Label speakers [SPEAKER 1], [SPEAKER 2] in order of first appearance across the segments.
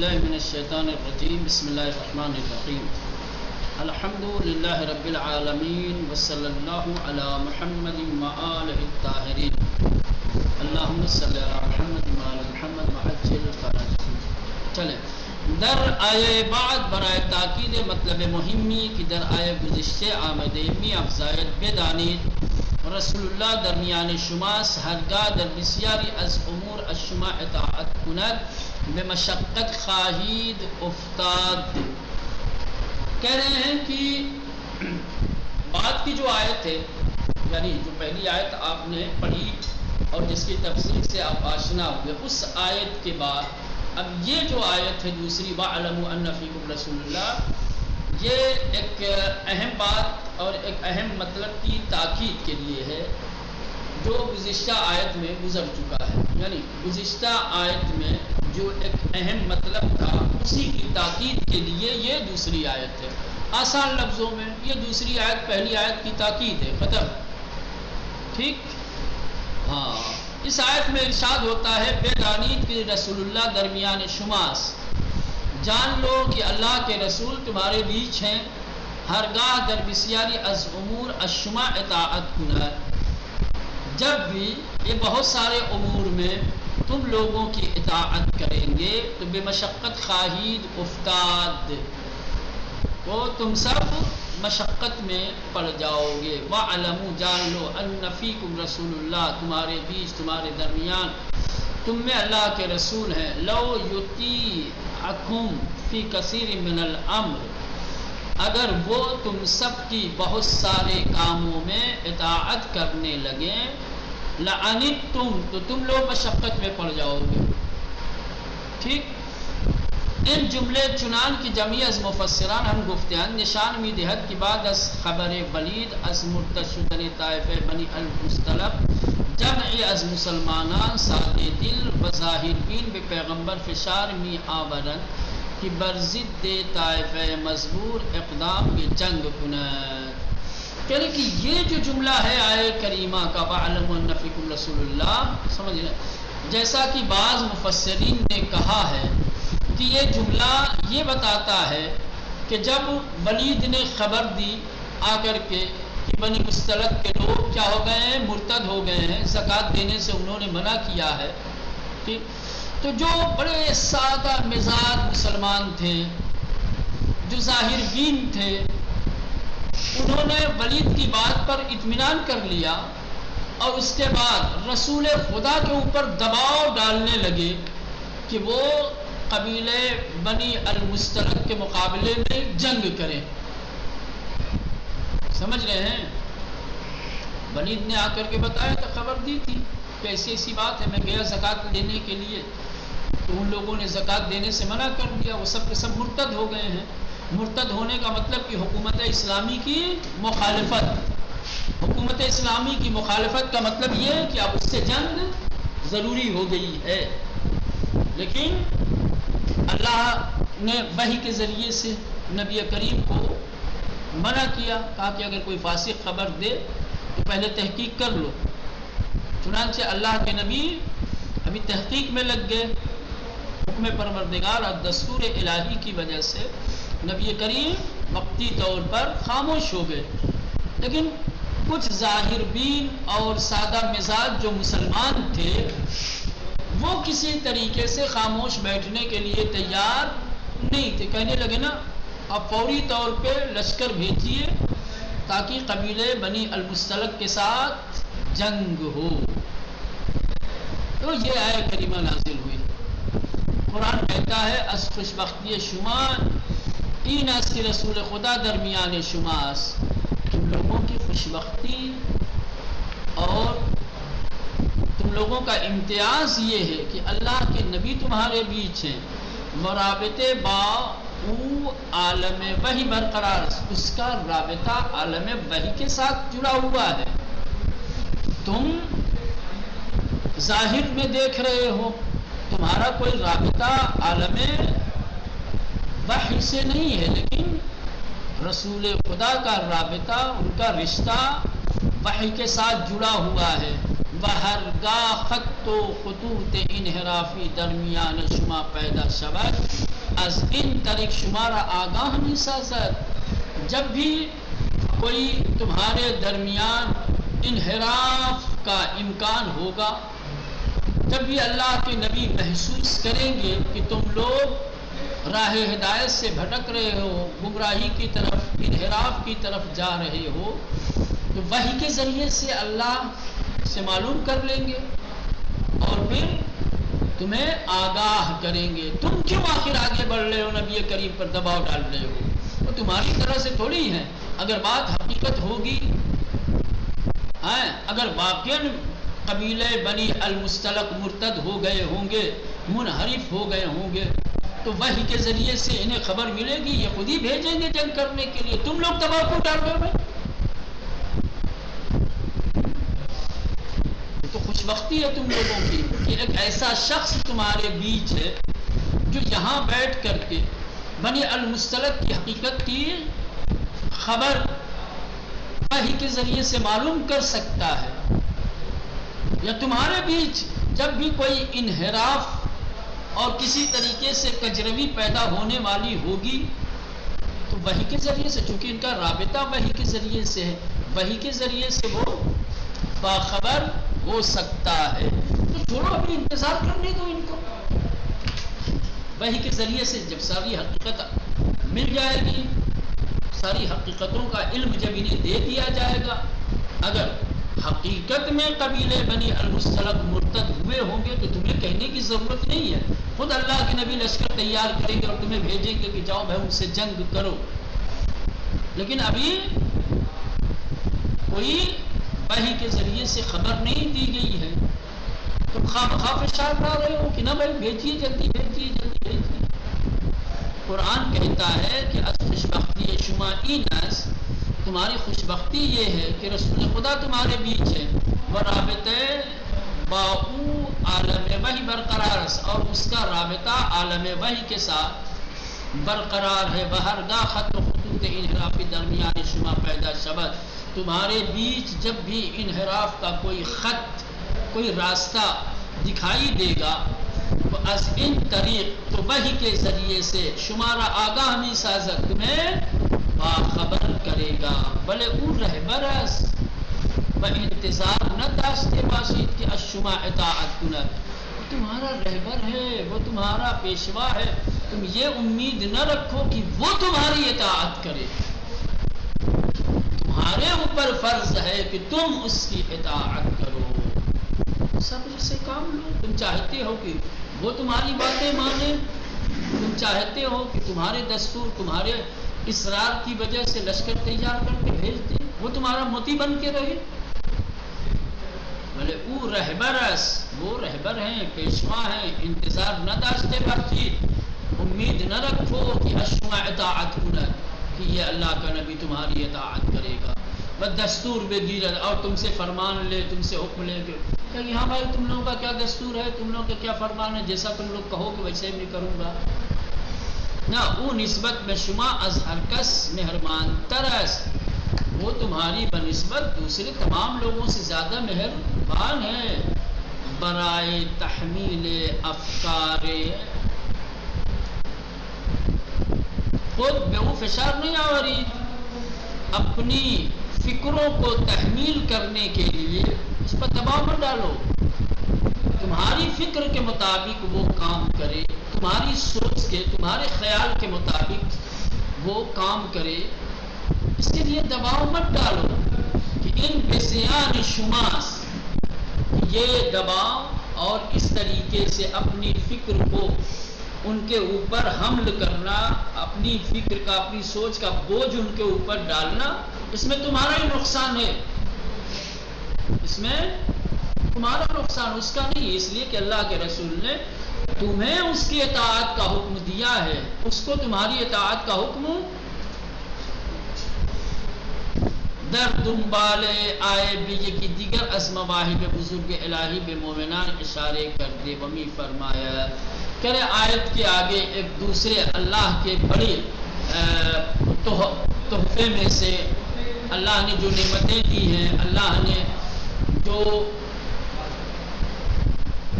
[SPEAKER 1] باللہ من الشیطان الرجیم بسم اللہ الرحمن الرحیم الحمد للہ رب العالمین وصلی اللہ علی محمد وآلہ الطاہرین اللہم صلی علی محمد وآل محمد وعجل فرجہم۔ چلیں در آیے بعد برائے تاکید مطلب مہمی کی در آیے گزشتے آمدے می افزایت بدانید رسول اللہ درمیان شماس ہرگاہ در بسیاری از امور الشما اطاعت کند بمشقت خواہید افتاد۔ کہہ رہے ہیں کہ بعد کی جو آیت ہے، یعنی جو پہلی آیت آپ نے پڑھی اور جس کی تفسیر سے آپ آشنا ہوئے، اس آیت کے بعد اب یہ جو آیت ہے دوسری وَاعْلَمُوا أَنَّ فِيكُمْ رَسُولَ اللَّهِ، یہ ایک اہم بات اور ایک اہم مطلب کی تاکید کے لیے ہے جو گزشتہ آیت میں گزر چکا ہے۔ یعنی گزشتہ آیت میں جو ایک اہم مطلب تھا اسی کی تاکید کے لیے یہ دوسری آیت ہے۔ آسان لفظوں میں یہ دوسری آیت پہلی آیت کی تاکید ہے، ختم، ٹھیک؟ ہاں، اس آیت میں ارشاد ہوتا ہے بے دانید کہ رسول اللہ درمیان شماس، جان لو کہ اللہ کے رسول تمہارے بیچ ہیں، ہرگاہ در بسیاری از امور الشما اطاعت کند، جب بھی یہ بہت سارے امور میں تم لوگوں کی اطاعت کریں گے تو بے مشقت خواہید افتاد، تو تم سب مشقت میں پڑ جاؤ گے۔ وَاعْلَمُوا جان لو أَنَّ فِيكُمْ رسول اللہ، تمہارے بیچ تمہارے درمیان تم میں اللہ کے رسول ہیں۔ لو یطیعکم فی کثیر من الامر، اگر وہ تم سب کی بہت سارے کاموں میں اطاعت کرنے لگیں، لعنتم، تو تم لوگ مشقت میں پڑ جاؤ گے، ٹھیک؟ ان جملے چنان کی جمعی از مفسران ہم گفتیان نشان می دہد کی بعد از خبر ولید از مرتد شدن طائفہ بنی المصطلق جمعی از مسلمانان سادے دل و ظاہر بین بے پیغمبر فشار می آورن کہ برزد دے طائفہ مزبور اقدام میں جنگ کند۔ کہنے کہ یہ جو جملہ ہے آیہ کریمہ کا وَاعْلَمُوا أَنَّ فِيكُمْ رَسُولُ اللَّهِ، سمجھ لیں، جیسا کہ بعض مفسرین نے کہا ہے کہ یہ جملہ یہ بتاتا ہے کہ جب ولید نے خبر دی آ کر کے کہ بنی مصطلق کے لوگ کیا ہو گئے ہیں، مرتد ہو گئے ہیں، زکوٰۃ دینے سے انہوں نے منع کیا ہے، ٹھیک؟ تو جو بڑے سادہ مزاج مسلمان تھے، جو ظاہر بین تھے، انہوں نے ولید کی بات پر اطمینان کر لیا اور اس کے بعد رسول خدا کے اوپر دباؤ ڈالنے لگے کہ وہ قبیلے بنی المصطلق کے مقابلے میں جنگ کریں۔ سمجھ رہے ہیں؟ ولید نے آ کر کے بتایا تو خبر دی تھی کہ ایسی ایسی بات ہے، میں گیا زکوٰۃ دینے کے لیے، تو ان لوگوں نے زکوٰۃ دینے سے منع کر دیا، وہ سب کے سب مرتد ہو گئے ہیں۔ مرتد ہونے کا مطلب کہ حکومت اسلامی کی مخالفت، حکومت اسلامی کی مخالفت کا مطلب یہ ہے کہ اب اس سے جنگ ضروری ہو گئی ہے۔ لیکن اللہ نے وحی کے ذریعے سے نبی کریم کو منع کیا، کہا کہ اگر کوئی فاسق خبر دے تو پہلے تحقیق کر لو۔ چنانچہ اللہ کے نبی ابھی تحقیق میں لگ گئے، حکم پروردگار اور دستور الہی کی وجہ سے نبی کریم وقتی طور پر خاموش ہو گئے، لیکن کچھ ظاہر بین اور سادہ مزاج جو مسلمان تھے وہ کسی طریقے سے خاموش بیٹھنے کے لیے تیار نہیں تھے، کہنے لگے نا اب فوری طور پہ لشکر بھیجیے تاکہ قبیلے بنی المصطلق کے ساتھ جنگ ہو۔ تو یہ آیہ کریمہ نازل ہوئی۔ قرآن کہتا ہے از خوشبختی شما این است کہ رسول خدا درمیان شماس، تم لوگوں کی خوشبختی اور تم لوگوں کا امتیاز یہ ہے کہ اللہ کے نبی تمہارے بیچ ہیں، مرابطے با او عالم وحی برقرار، اس کا رابطہ عالم وحی کے ساتھ جڑا ہوا ہے۔ تم ظاہر میں دیکھ رہے ہو، تمہارا کوئی رابطہ عالم وحی سے نہیں ہے، لیکن رسول خدا کا رابطہ، ان کا رشتہ وحی کے ساتھ جڑا ہوا ہے۔ هرگاه خط و خطوط انحرافی درمیان شما پیدا شود از این طریق شما را آگاہ می سازد. جب بھی کوئی تمہارے درمیان انحراف کا امکان ہوگا، جب بھی اللہ کے نبی محسوس کریں گے کہ تم لوگ راہ ہدایت سے بھٹک رہے ہو، گمراہی کی طرف، انحراف کی طرف جا رہے ہو، تو وحی کے ذریعے سے اللہ سے معلوم کر لیں گے اور پھر تمہیں آگاہ کریں گے. تم کیوں آخر آگے بڑھ رہے ہو، نبی کریم پر دباؤ ڈال رہے ہو؟ وہ تمہاری طرح سے تھوڑی ہے. اگر بات حقیقت ہوگی، اگر واقعاً قبیلے بنی المستلق مرتد ہو گئے ہوں گے، منحرف ہو گئے ہوں گے، تو وحی کے ذریعے سے انہیں خبر ملے گی، یہ خود ہی بھیجیں گے جنگ کرنے کے لیے. تم لوگ دباؤ کیوں ڈال رہے ہو بھائی؟ تو خوش بختی ہے تم لوگوں کی کہ ایک ایسا شخص تمہارے بیچ ہے جو یہاں بیٹھ کر کے بنی المستلق کی حقیقت کی خبر وحی کے ذریعے سے معلوم کر سکتا ہے. یا تمہارے بیچ جب بھی کوئی انحراف اور کسی طریقے سے کجروی پیدا ہونے والی ہوگی تو وحی کے ذریعے سے، چونکہ ان کا رابطہ وحی کے ذریعے سے ہے، وحی کے ذریعے سے وہ باخبر ہو سکتا ہے. تو چھوڑو، اپنی انتظار کرنے دو ان کو. وحی کے ذریعے سے جب ساری حقیقت مل جائے گی، ساری حقیقتوں کا علم جب انہیں دے دیا جائے گا، اگر حقیقت میں قبیلے بنی المستلق مرتد ہوئے ہوں گے تو تمہیں کہنے کی ضرورت نہیں ہے. خود اللہ کے نبی لشکر تیار کریں گے اور تمہیں بھیجیں گے کہ جاؤ بھائی ان سے جنگ کرو. لیکن ابھی کوئی وحی کے ذریعے سے خبر نہیں دی گئی ہے. تم خواہ فشار لا رہے ہو کہ نہ بھائی بھیجیے، جلدی بھیجیے، جلدی بھیجیے. قرآن کہتا ہے کہ از خوشبختی شما اینس، تمہاری خوشبختی یہ ہے کہ رسول خدا تمہارے بیچ ہے، وہ رابطے باؤ عالم وحی برقرار ہے، اور اس کا رابطہ عالم وحی کے ساتھ برقرار ہے. بہرگاہ خط و خطوط انحرافی درمیان شما پیدا شود، تمہارے بیچ جب بھی انحراف کا کوئی خط، کوئی راستہ دکھائی دے گا تو از ان طریق، تو وحی کے ذریعے سے شمارا آگاہ می سازد، تمہیں باخبر کرے گا. بلے او رہبرس و انتظار نہ داشتے باشید کہ اشما اطاعت کند، تمہارا رہبر ہے، وہ تمہارا پیشوا ہے، تم یہ امید نہ رکھو کہ وہ تمہاری اطاعت کرے. تمہارے اوپر فرض ہے کہ تم اس کی اطاعت کرو، صبر سے کام لو. تم چاہتے ہو کہ وہ تمہاری باتیں مانے، تم چاہتے ہو کہ تمہارے دستور، تمہارے اصرار کی وجہ سے لشکر تیار کر کے بھیج دیں، وہ تمہارا موتی بن کے رہے. بھلے او رہبرس، وہ رہبر ہیں، پیشوا ہیں، انتظار نہ داشتے باشید، امید نہ رکھو کہ اشما اطاعت کند، کہ یہ اللہ کا نبی تمہاری اطاعت کرے گا. بس دستور بگیرد، اور تم سے فرمان لے، تم سے حکم لے کے کہ ہاں بھائی تم لوگوں کا کیا دستور ہے، تم لوگوں کا کیا فرمان ہے، جیسا تم لوگ کہو کہ ویسے میں کروں گا. نہ او نسبت میں شما از ہر کس مہربان ترس، وہ تمہاری بنسبت دوسرے تمام لوگوں سے زیادہ مہربان ہے. برائے تحمیل افکار خود بے او فشار نہیں آوری، اپنی فکروں کو تحمیل کرنے کے لیے اس پر دباؤ مت ڈالو. تمہاری فکر کے مطابق وہ کام کرے، تمہاری سوچ کے، تمہارے خیال کے مطابق وہ کام کرے، اس کے لیے دباؤ مت ڈالو. کہ ان بسیان شماس، یہ دباؤ اور اس طریقے سے اپنی فکر کو ان کے اوپر حمل کرنا، اپنی فکر کا، اپنی سوچ کا بوجھ ان کے اوپر ڈالنا، اس میں تمہارا ہی نقصان ہے، اس میں تمہارا نقصان، اس کا نہیں. اس لیے کہ اللہ کے رسول نے تمہیں اس کی اطاعت کا حکم دیا ہے، اس کو تمہاری اطاعت کا حکم در دنبال آئے بھی کی دیگر از مواہب بزرگ الہی بے مومنان اشارے کر دے. ومی فرمایا کرے آیت کے آگے ایک دوسرے اللہ کے بڑے تحفے میں سے اللہ نے جو نعمتیں دی ہیں، اللہ نے جو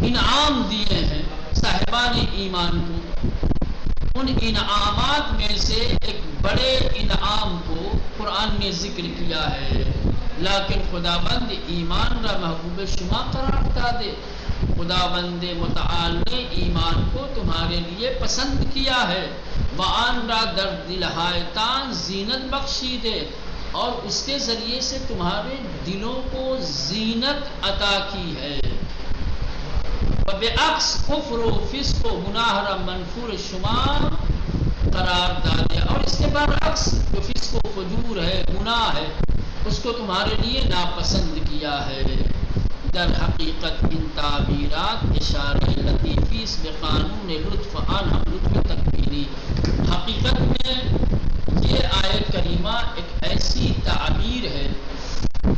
[SPEAKER 1] انعام دیے ہیں صاحبان ایمان کو، ان انعامات میں سے ایک بڑے انعام کو قرآن نے ذکر کیا ہے، لیکن خداوند ایمان را محبوب شما قرار دا دے، خداوند متعال نے ایمان کو تمہارے لیے پسند کیا ہے، وآن را در دلہایتان زینت بخشی دے، اور اس کے ذریعے سے تمہارے دلوں کو زینت عطا کی ہے، وبعکس کفر و فسق و گناہ را منفور شما قرار دادے، اور اس کے برعکس جو فسق و فجور ہے، گناہ ہے، اس کو تمہارے لیے ناپسند کیا ہے۔ در حقیقت ان تعبیرات اشارہ لطیفی اس بقانون لطف آن ہم لطف تکبیری، حقیقت میں یہ آیت کریمہ ایک ایسی تعبیر ہے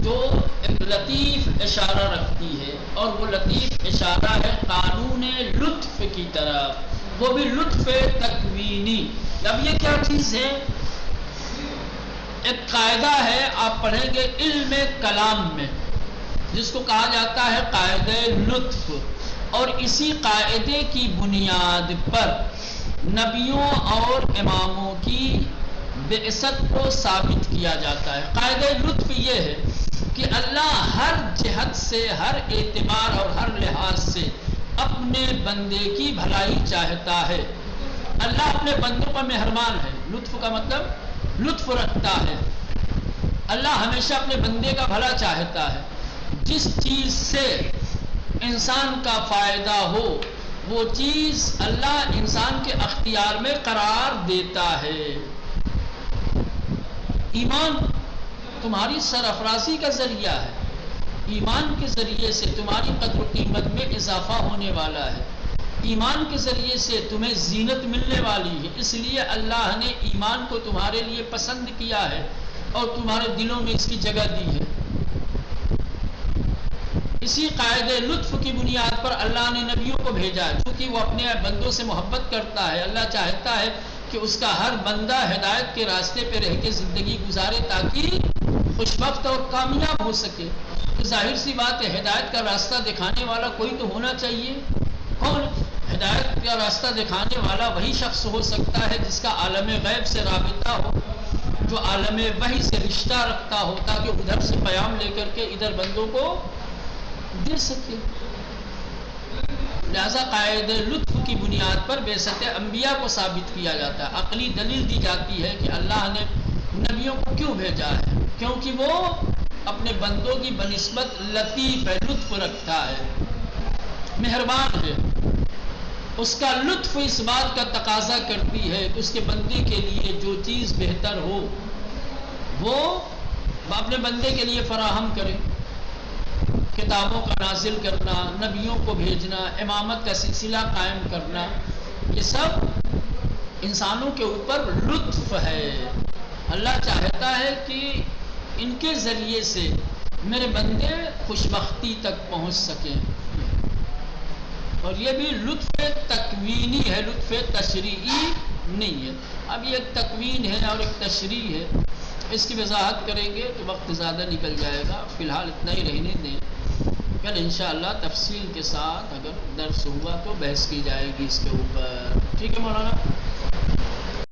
[SPEAKER 1] جو ایک لطیف اشارہ رکھتی ہے، اور وہ لطیف اشارہ ہے قانون لطف کی طرف، وہ بھی لطف تکوینی۔ اب یہ کیا چیز ہے؟ ایک قاعدہ ہے، آپ پڑھیں گے علم کلام میں، جس کو کہا جاتا ہے قاعدہ لطف، اور اسی قاعدے کی بنیاد پر نبیوں اور اماموں کی بعثت کو ثابت کیا جاتا ہے۔ قاعدہ لطف یہ ہے کہ اللہ ہر جہت سے، ہر اعتبار اور ہر لحاظ سے اپنے بندے کی بھلائی چاہتا ہے۔ اللہ اپنے بندوں پر مہربان ہے، لطف کا مطلب لطف رکھتا ہے۔ اللہ ہمیشہ اپنے بندے کا بھلا چاہتا ہے، جس چیز سے انسان کا فائدہ ہو وہ چیز اللہ انسان کے اختیار میں قرار دیتا ہے۔ ایمان تمہاری سرافرازی کا ذریعہ ہے، ایمان کے ذریعے سے تمہاری قدر و قیمت میں اضافہ ہونے والا ہے، ایمان کے ذریعے سے تمہیں زینت ملنے والی ہے، اس لیے اللہ نے ایمان کو تمہارے لیے پسند کیا ہے اور تمہارے دلوں میں اس کی جگہ دی ہے۔ اسی قاعدے لطف کی بنیاد پر اللہ نے نبیوں کو بھیجا ہے، چونکہ وہ اپنے بندوں سے محبت کرتا ہے۔ اللہ چاہتا ہے کہ اس کا ہر بندہ ہدایت کے راستے پہ رہ کے زندگی گزارے تاکہ خوشبخت اور کامیاب ہو سکے۔ تو ظاہر سی بات ہے ہدایت کا راستہ دکھانے والا کوئی تو ہونا چاہیے۔ کون؟ ہدایت کا راستہ دکھانے والا وہی شخص ہو سکتا ہے جس کا عالم غیب سے رابطہ ہو، جو عالم وحی سے رشتہ رکھتا ہو، تاکہ ادھر سے پیام لے کر کے ادھر بندوں کو دے سکے۔ لہذا قاعد لطف کی بنیاد پر بعثت انبیاء کو ثابت کیا جاتا ہے۔ عقلی دلیل دی جاتی ہے کہ اللہ نے نبیوں کو کیوں بھیجا ہے، کیونکہ وہ اپنے بندوں کی بنسبت لطیف ہے، لطف رکھتا ہے، مہربان ہے۔ اس کا لطف اس بات کا تقاضا کرتی ہے کہ اس کے بندے کے لیے جو چیز بہتر ہو وہ اپنے بندے کے لیے فراہم کرے۔ کتابوں کا نازل کرنا، نبیوں کو بھیجنا، امامت کا سلسلہ قائم کرنا، یہ سب انسانوں کے اوپر لطف ہے۔ اللہ چاہتا ہے کہ ان کے ذریعے سے میرے بندے خوشبختی تک پہنچ سکیں، اور یہ بھی لطف تکوینی ہے، لطف تشریعی نہیں ہے۔ اب یہ ایک تکوین ہے اور ایک تشریح ہے، اس کی وضاحت کریں گے تو وقت زیادہ نکل جائے گا، فی الحال اتنا ہی رہنے دیں۔ کل انشاءاللہ تفصیل کے ساتھ اگر درس ہوا تو بحث کی جائے گی اس کے اوپر، ٹھیک ہے مولانا؟